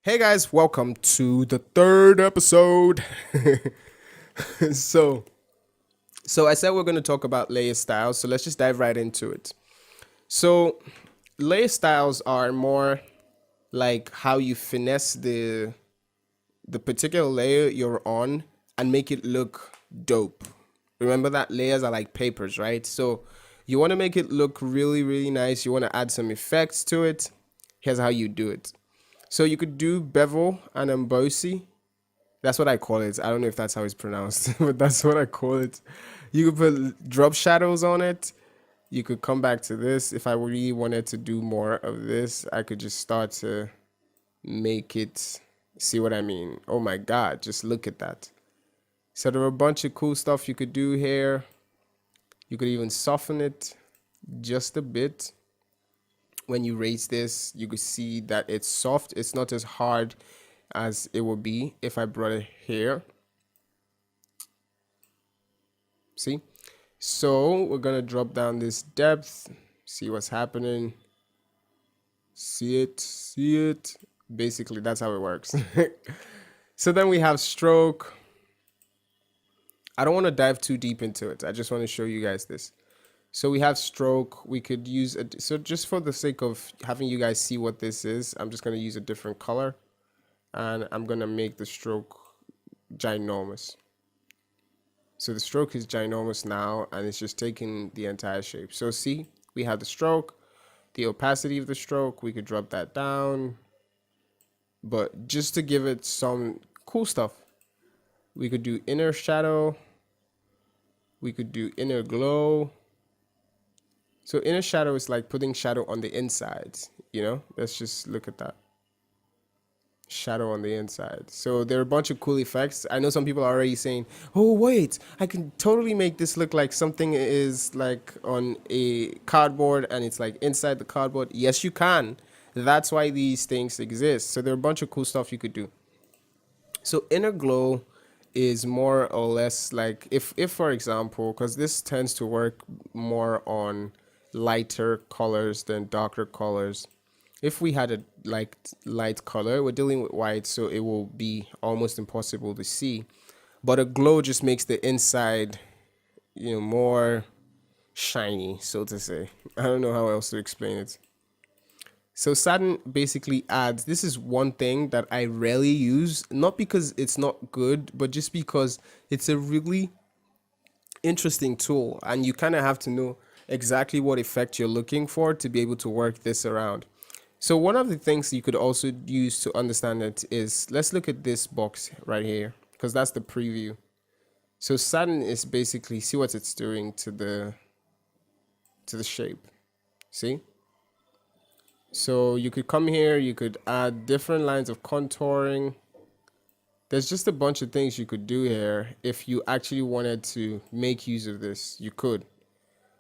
Hey guys, welcome to the third episode. so, so I said we're going to talk about layer styles, so let's just dive right into it. So, layer styles are more like how you finesse the particular layer you're on and make it look dope. Remember that layers are like papers, right? So, you want to make it look really, really nice. You want to add some effects to it. Here's how you do it. So you could do bevel and embossy. That's what I call it. I don't know if that's how it's pronounced, but that's what I call it. You could put drop shadows on it. You could come back to this. If I really wanted to do more of this, I could just start to make it. See what I mean? Oh my God, just look at that. So there are a bunch of cool stuff you could do here. You could even soften it just a bit. When you raise this, you could see that it's soft. It's not as hard as it would be if I brought it here. See? So we're gonna drop down this depth, see what's happening. See it, see it. Basically, that's how it works. So then we have stroke. I don't want to dive too deep into it. I just want to show you guys this. So we have stroke. We could use so just for the sake of having you guys see what this is, I'm just gonna use a different color, and I'm gonna make the stroke ginormous. So the stroke is ginormous now, and it's just taking the entire shape. So see, we have the stroke, the opacity of the stroke. We could drop that down, but just to give it some cool stuff, we could do inner shadow. We could do inner glow. So inner shadow is like putting shadow on the inside, you know? Let's just look at that. Shadow on the inside. So there are a bunch of cool effects. I know some people are already saying, oh wait, I can totally make this look like something is like on a cardboard and it's like inside the cardboard. Yes, you can. That's why these things exist. So there are a bunch of cool stuff you could do. So inner glow is more or less like if for example, because this tends to work more on lighter colors than darker colors. If we had a like light color, we're dealing with white, so it will be almost impossible to see. But a glow just makes the inside, more shiny, so to say. I don't know how else to explain it. So Saturn basically adds, this is one thing that I rarely use, not because it's not good, but just because it's a really interesting tool and you kind of have to know exactly what effect you're looking for to be able to work this around. So one of the things you could also use to understand it is, let's look at this box right here, because that's the preview. So Saturn is basically, see what it's doing to the shape. See? So you could come here, you could add different lines of contouring. There's just a bunch of things you could do here. If you actually wanted to make use of this, you could.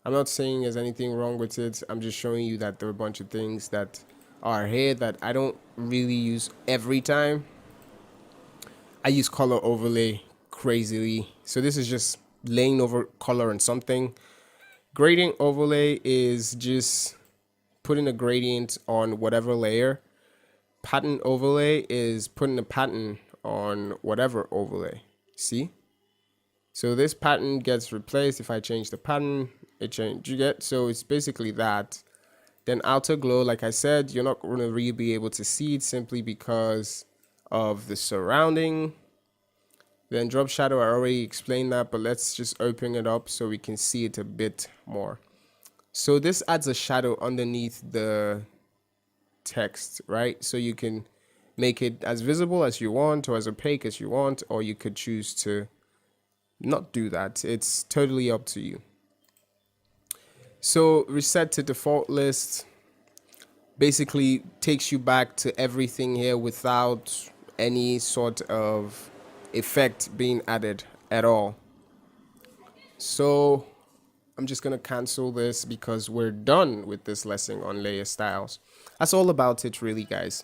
I'm not saying there's anything wrong with it. I'm just showing you that there are a bunch of things that are here that I don't really use every time. I use color overlay crazily. So this is just laying over color on something. Gradient overlay is just putting a gradient on whatever layer. Pattern overlay is putting a pattern on whatever overlay. See? So this pattern gets replaced. If I change the pattern, it changes. You get? So it's basically that. Then outer glow, like I said, you're not going to really be able to see it simply because of the surrounding. Then drop shadow, I already explained that, but let's just open it up so we can see it a bit more. So this adds a shadow underneath the text, right? So you can make it as visible as you want or as opaque as you want, or you could choose to not do that. It's totally up to you. So reset to default list basically takes you back to everything here without any sort of effect being added at all. So I'm just going to cancel this because we're done with this lesson on layer styles. That's all about it really, guys.